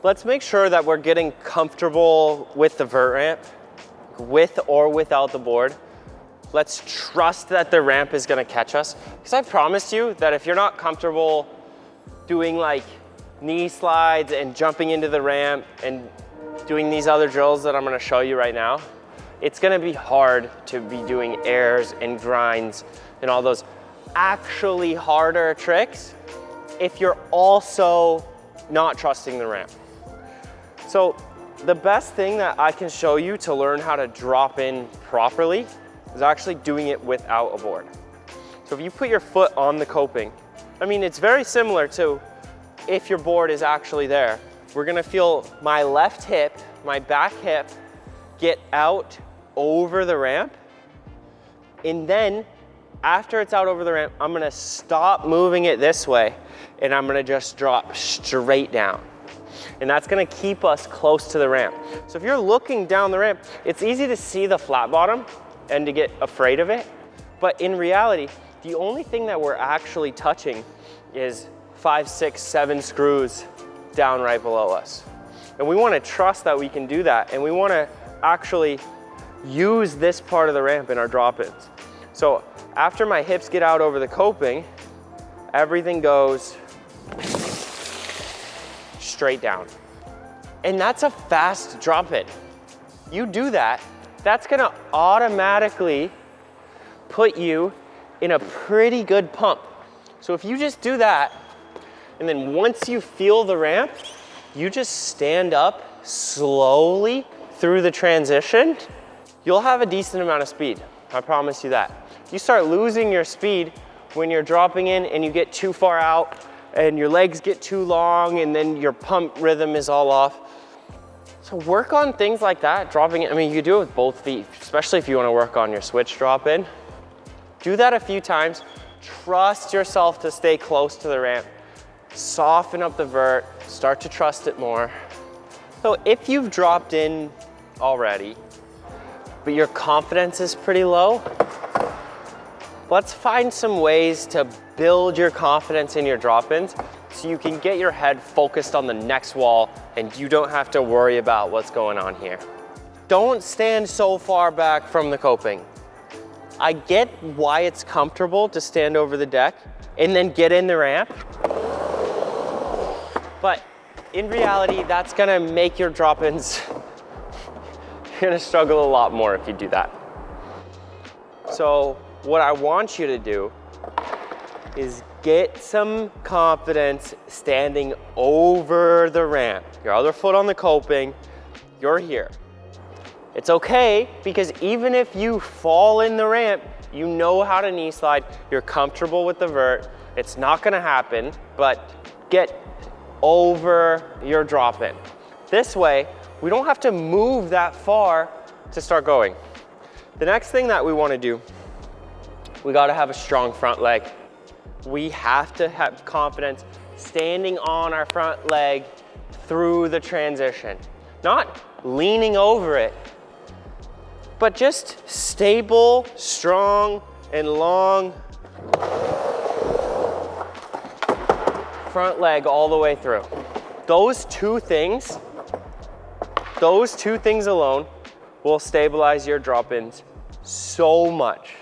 let's make sure that we're getting comfortable with the vert ramp, with or without the board. Let's trust that the ramp is gonna catch us. Because I promise you that if you're not comfortable doing like knee slides and jumping into the ramp and doing these other drills that I'm gonna show you right now, it's gonna be hard to be doing airs and grinds and all those actually harder tricks if you're also not trusting the ramp. So the best thing that I can show you to learn how to drop in properly is actually doing it without a board. So if you put your foot on the coping, I mean, it's very similar to if your board is actually there. We're gonna feel my left hip, my back hip get out over the ramp. And then after it's out over the ramp, I'm gonna stop moving it this way and I'm gonna just drop straight down. And that's gonna keep us close to the ramp. So if you're looking down the ramp, it's easy to see the flat bottom and to get afraid of it. But in reality, the only thing that we're actually touching is 5, 6, 7 screws down right below us. And we wanna trust that we can do that. And we wanna actually use this part of the ramp in our drop-ins. So after my hips get out over the coping, everything goes straight down. And that's a fast drop in. You do that, that's gonna automatically put you in a pretty good pump. So if you just do that, and then once you feel the ramp, you just stand up slowly through the transition, you'll have a decent amount of speed. I promise you that. You start losing your speed when you're dropping in and you get too far out and your legs get too long and then your pump rhythm is all off. So work on things like that, dropping in. I mean, you can do it with both feet, especially if you want to work on your switch drop in. Do that a few times. Trust yourself to stay close to the ramp. Soften up the vert, start to trust it more. So if you've dropped in already, but your confidence is pretty low, let's find some ways to build your confidence in your drop-ins so you can get your head focused on the next wall and you don't have to worry about what's going on here. Don't stand so far back from the coping. I get why it's comfortable to stand over the deck and then get in the ramp, but in reality, that's gonna make your drop-ins, you're gonna struggle a lot more if you do that. So what I want you to do is get some confidence standing over the ramp. Your other foot on the coping, you're here. It's okay, because even if you fall in the ramp, you know how to knee slide, you're comfortable with the vert, it's not gonna happen, but get over your drop in. This way, we don't have to move that far to start going. The next thing that we wanna do, we gotta have a strong front leg. We have to have confidence standing on our front leg through the transition. Not leaning over it, but just stable, strong, and long front leg all the way through. Those two things alone will stabilize your drop-ins so much.